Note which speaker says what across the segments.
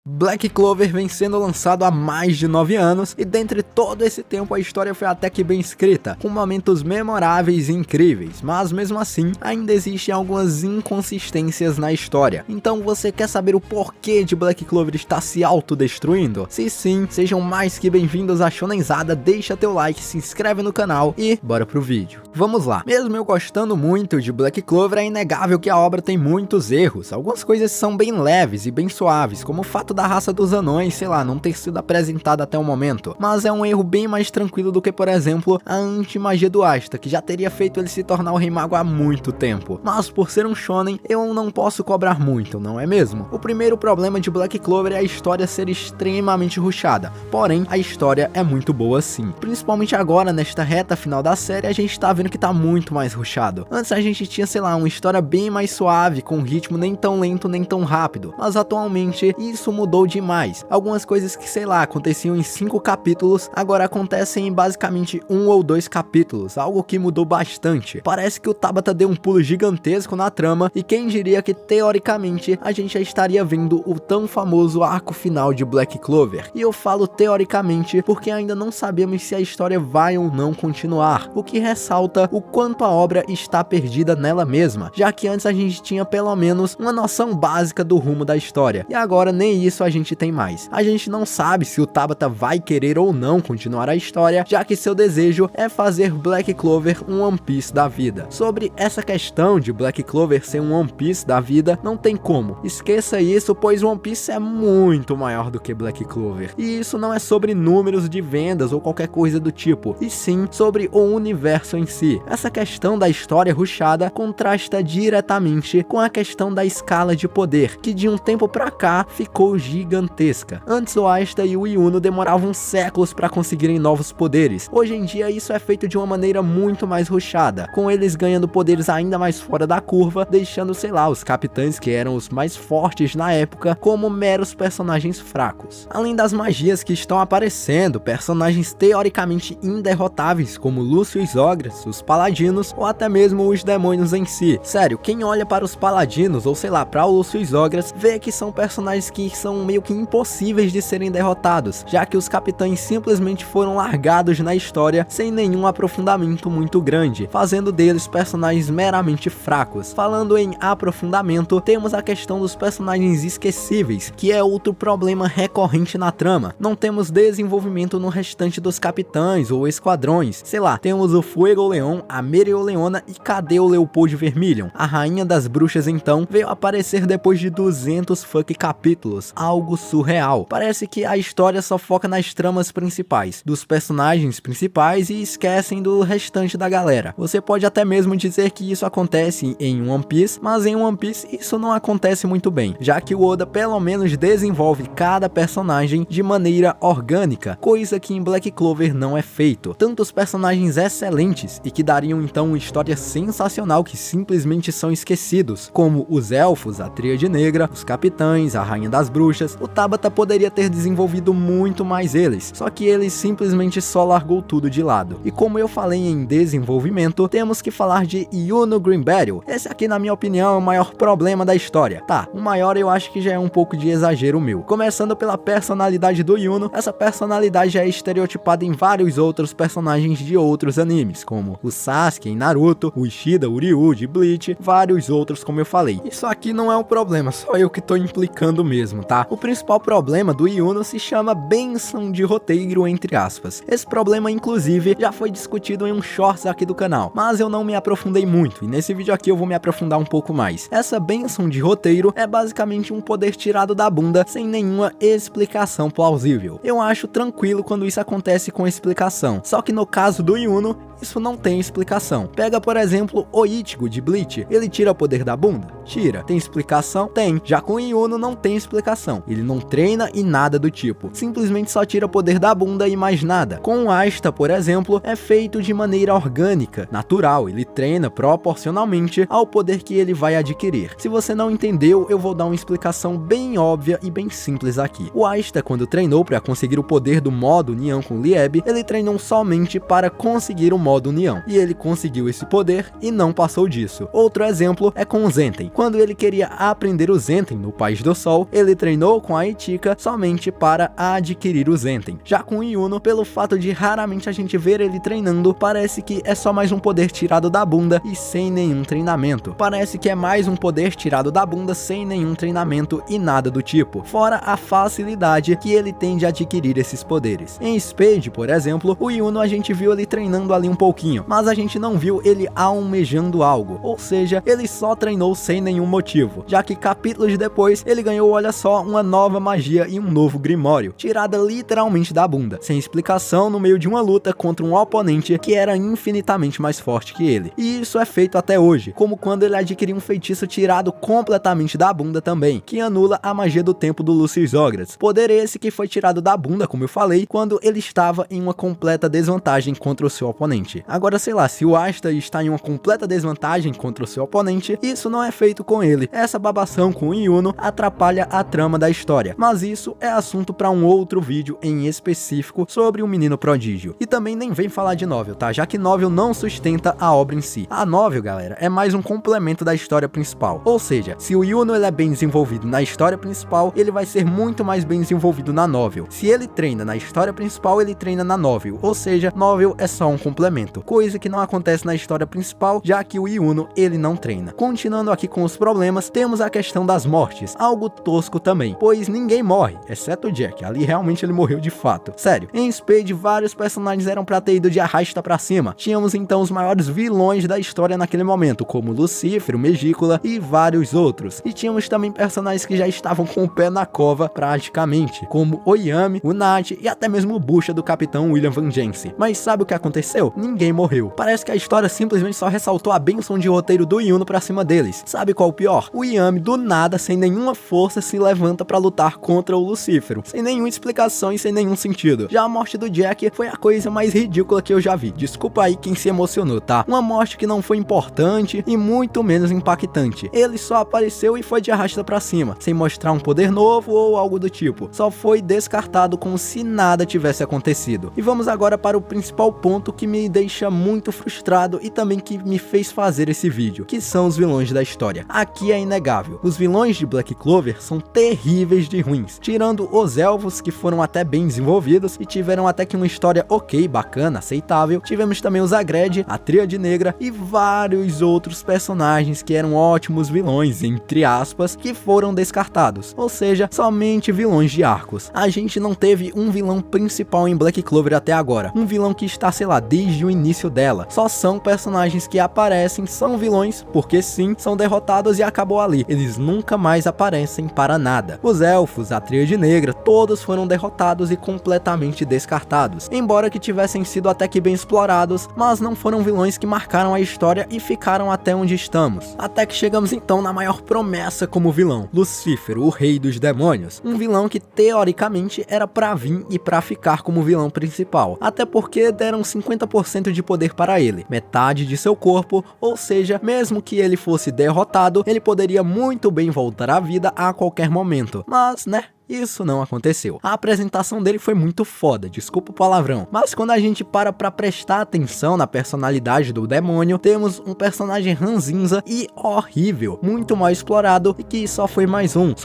Speaker 1: Black Clover vem sendo lançado há mais de 9 anos e dentre todo esse tempo a história foi até que bem escrita, com momentos memoráveis e incríveis, mas mesmo assim ainda existem algumas inconsistências na história. Então você quer saber o porquê de Black Clover estar se autodestruindo? Se sim, sejam mais que bem-vindos a Shonenzada, deixa teu like, se inscreve no canal e bora pro vídeo. Vamos lá, mesmo eu gostando muito de Black Clover, é inegável que a obra tem muitos erros. Algumas coisas são bem leves e bem suaves, como o fato da raça dos anões, sei lá, não ter sido apresentada até o momento, mas é um erro bem mais tranquilo do que, por exemplo, a anti-magia do Asta, que já teria feito ele se tornar o Rei Mago há muito tempo. Mas por ser um shonen, eu não posso cobrar muito, não é mesmo? O primeiro problema de Black Clover é a história ser extremamente rushada, porém a história é muito boa sim. Principalmente agora, nesta reta final da série, a gente tá vendo que tá muito mais rushado. Antes a gente tinha, sei lá, uma história bem mais suave, com um ritmo nem tão lento nem tão rápido, mas atualmente isso mudou demais. Algumas coisas que, sei lá, aconteciam em 5 capítulos, agora acontecem em basicamente 1 ou 2 capítulos, algo que mudou bastante. Parece que o Tabata deu um pulo gigantesco na trama, e quem diria que teoricamente a gente já estaria vendo o tão famoso arco final de Black Clover. E eu falo teoricamente porque ainda não sabemos se a história vai ou não continuar, o que ressalta o quanto a obra está perdida nela mesma, já que antes a gente tinha pelo menos uma noção básica do rumo da história, e agora nem isso a gente tem mais. A gente não sabe se o Tabata vai querer ou não continuar a história, já que seu desejo é fazer Black Clover um One Piece da vida. Sobre essa questão de Black Clover ser um One Piece da vida, não tem como. Esqueça isso, pois One Piece é muito maior do que Black Clover. E isso não é sobre números de vendas ou qualquer coisa do tipo, e sim sobre o universo em si. Essa questão da história rushada contrasta diretamente com a questão da escala de poder, que de um tempo pra cá ficou gigantesca. Antes o Asta e o Yuno demoravam séculos para conseguirem novos poderes. Hoje em dia isso é feito de uma maneira muito mais rushada, com eles ganhando poderes ainda mais fora da curva, deixando, sei lá, os capitães que eram os mais fortes na época como meros personagens fracos. Além das magias que estão aparecendo, personagens teoricamente inderrotáveis como Lucius Ogres, os paladinos ou até mesmo os demônios em si. Sério, quem olha para os paladinos ou sei lá, para o Lucius Ogres, vê que são personagens que são meio que impossíveis de serem derrotados, já que os capitães simplesmente foram largados na história sem nenhum aprofundamento muito grande, fazendo deles personagens meramente fracos. Falando em aprofundamento, temos a questão dos personagens esquecíveis, que é outro problema recorrente na trama. Não temos desenvolvimento no restante dos capitães ou esquadrões. Sei lá, temos o Fuego Leon, a Mereoleona e cadê o Leopold Vermilion? A rainha das bruxas então veio aparecer depois de 200 capítulos, algo surreal. Parece que a história só foca nas tramas principais, dos personagens principais, e esquecem do restante da galera. Você pode até mesmo dizer que isso acontece em One Piece, mas em One Piece isso não acontece muito bem, já que o Oda pelo menos desenvolve cada personagem de maneira orgânica, coisa que em Black Clover não é feito. Tantos personagens excelentes e que dariam então uma história sensacional que simplesmente são esquecidos, como os elfos, a Tríade Negra, os capitães, a Rainha das Bruxas. O Tabata poderia ter desenvolvido muito mais eles, só que ele simplesmente só largou tudo de lado. E como eu falei em desenvolvimento, temos que falar de Yuno Green Beryl. Esse aqui, na minha opinião, é o maior problema da história. Tá, o maior eu acho que já é um pouco de exagero meu. Começando pela personalidade do Yuno, essa personalidade já é estereotipada em vários outros personagens de outros animes, como o Sasuke em Naruto, o Ishida, o Ryu de Bleach, vários outros como eu falei. Isso aqui não é um problema, só eu que tô implicando mesmo, tá? O principal problema do Yuno se chama bênção de roteiro, entre aspas. Esse problema, inclusive, já foi discutido em um shorts aqui do canal, mas eu não me aprofundei muito, e nesse vídeo aqui eu vou me aprofundar um pouco mais. Essa bênção de roteiro é basicamente um poder tirado da bunda sem nenhuma explicação plausível. Eu acho tranquilo quando isso acontece com explicação, só que no caso do Yuno, isso não tem explicação. Pega, por exemplo, o Ichigo de Bleach. Ele tira poder da bunda? Tira. Tem explicação? Tem. Já com o Yuno não tem explicação. Ele não treina e nada do tipo. Simplesmente só tira poder da bunda e mais nada. Com o Asta, por exemplo, é feito de maneira orgânica, natural. Ele treina proporcionalmente ao poder que ele vai adquirir. Se você não entendeu, eu vou dar uma explicação bem óbvia e bem simples aqui. O Asta, quando treinou para conseguir o poder do modo união com Lieb, ele treinou somente para conseguir o modo modo união, e ele conseguiu esse poder e não passou disso. Outro exemplo é com o Zenten. Quando ele queria aprender o Zenten no País do Sol, ele treinou com a Etika somente para adquirir o Zenten. Já com o Yuno, pelo fato de raramente a gente ver ele treinando, parece que é só mais um poder tirado da bunda e sem nenhum treinamento. Parece que é mais um poder tirado da bunda sem nenhum treinamento e nada do tipo, fora a facilidade que ele tem de adquirir esses poderes. Em Spade, por exemplo, o Yuno a gente viu ele treinando ali um pouquinho, mas a gente não viu ele almejando algo, ou seja, ele só treinou sem nenhum motivo, já que capítulos depois ele ganhou, olha só, uma nova magia e um novo Grimório, tirada literalmente da bunda, sem explicação no meio de uma luta contra um oponente que era infinitamente mais forte que ele. E isso é feito até hoje, como quando ele adquiriu um feitiço tirado completamente da bunda também, que anula a magia do tempo do Lucius Ogras. Poder esse que foi tirado da bunda, como eu falei, quando ele estava em uma completa desvantagem contra o seu oponente. Agora, sei lá, se o Asta está em uma completa desvantagem contra o seu oponente, isso não é feito com ele. Essa babação com o Yuno atrapalha a trama da história, mas isso é assunto para um outro vídeo em específico sobre o Menino Prodígio. E também nem vem falar de novel, tá? Já que novel não sustenta a obra em si. A novel, galera, é mais um complemento da história principal. Ou seja, se o Yuno ele é bem desenvolvido na história principal, ele vai ser muito mais bem desenvolvido na novel. Se ele treina na história principal, ele treina na novel. Ou seja, novel é só um complemento, coisa que não acontece na história principal, já que o Yuno ele não treina. Continuando aqui com os problemas, temos a questão das mortes, algo tosco também, pois ninguém morre, exceto o Jack. Ali realmente ele morreu de fato. Sério, em Spade vários personagens eram pra ter ido de arrasta pra cima. Tínhamos então os maiores vilões da história naquele momento, como Lucífero, Megícola e vários outros. E tínhamos também personagens que já estavam com o pé na cova praticamente, como o Yami, o Nat e até mesmo o Bucha do Capitão William Vengeance. Mas sabe o que aconteceu? Ninguém morreu. Parece que a história simplesmente só ressaltou a bênção de roteiro do Yuno pra cima deles. Sabe qual o pior? O Yami do nada, sem nenhuma força, se levanta pra lutar contra o Lucífero, sem nenhuma explicação e sem nenhum sentido. Já a morte do Jack foi a coisa mais ridícula que eu já vi. Desculpa aí quem se emocionou, tá? Uma morte que não foi importante e muito menos impactante. Ele só apareceu e foi de arrasta pra cima, sem mostrar um poder novo ou algo do tipo. Só foi descartado como se nada tivesse acontecido. E vamos agora para o principal ponto que me deixa muito frustrado e também que me fez fazer esse vídeo, que são os vilões da história. Aqui é inegável, os vilões de Black Clover são terríveis de ruins, tirando os elfos que foram até bem desenvolvidos e tiveram até que uma história ok, bacana, aceitável. Tivemos também os Agred, a Tríade Negra e vários outros personagens que eram ótimos vilões, entre aspas, que foram descartados, ou seja, somente vilões de arcos. A gente não teve um vilão principal em Black Clover até agora, um vilão que está, sei lá, desde o início dela. Só são personagens que aparecem, são vilões, porque sim, são derrotados e acabou ali. Eles nunca mais aparecem para nada. Os elfos, a Tríade Negra, todos foram derrotados e completamente descartados, embora que tivessem sido até que bem explorados, mas não foram vilões que marcaram a história e ficaram até onde estamos. Até que chegamos então na maior promessa como vilão, Lucífero, o rei dos demônios, um vilão que teoricamente era pra vir e pra ficar como vilão principal, até porque deram 50% de poder para ele, metade de seu corpo, ou seja, mesmo que ele fosse derrotado, ele poderia muito bem voltar à vida a qualquer momento, mas né, isso não aconteceu. A apresentação dele foi muito foda, desculpa o palavrão, mas quando a gente para pra prestar atenção na personalidade do demônio, temos um personagem ranzinza e horrível, muito mal explorado e que só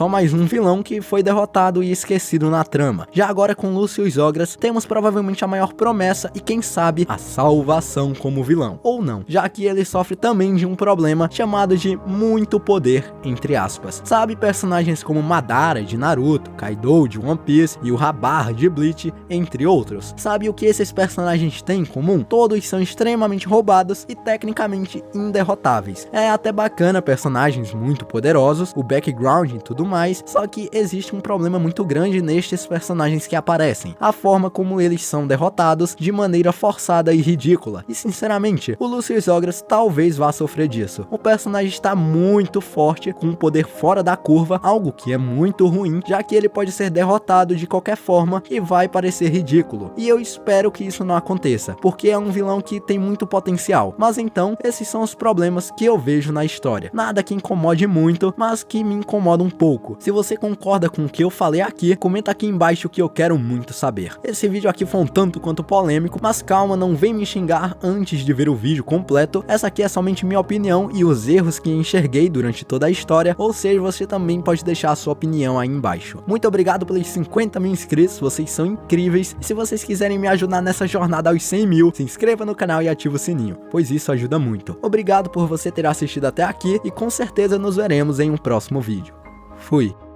Speaker 1: mais um vilão que foi derrotado e esquecido na trama. Já agora com Lucius Ogras, temos provavelmente a maior promessa e quem sabe a salvação como vilão, ou não, já que ele sofre também de um problema chamado de muito poder, entre aspas. Sabe personagens como Madara de Naruto, Kaido de One Piece e o Rabar de Bleach, entre outros. Sabe o que esses personagens têm em comum? Todos são extremamente roubados e tecnicamente inderrotáveis. É até bacana personagens muito poderosos, o background e tudo mais, só que existe um problema muito grande nestes personagens que aparecem, a forma como eles são derrotados de maneira forçada e ridícula. E sinceramente, o Lucius Ogras talvez vá sofrer disso. O personagem está muito forte, com um poder fora da curva, algo que é muito ruim, já que ele ele pode ser derrotado de qualquer forma e vai parecer ridículo. E eu espero que isso não aconteça, porque é um vilão que tem muito potencial. Mas então, esses são os problemas que eu vejo na história. Nada que incomode muito, mas que me incomoda um pouco. Se você concorda com o que eu falei aqui, comenta aqui embaixo que eu quero muito saber. Esse vídeo aqui foi um tanto quanto polêmico, mas calma, não vem me xingar antes de ver o vídeo completo. Essa aqui é somente minha opinião e os erros que enxerguei durante toda a história, ou seja, você também pode deixar a sua opinião aí embaixo. Muito obrigado pelos 50 mil inscritos, vocês são incríveis. E se vocês quiserem me ajudar nessa jornada aos 100 mil, se inscreva no canal e ative o sininho, pois isso ajuda muito. Obrigado por você ter assistido até aqui e com certeza nos veremos em um próximo vídeo. Fui!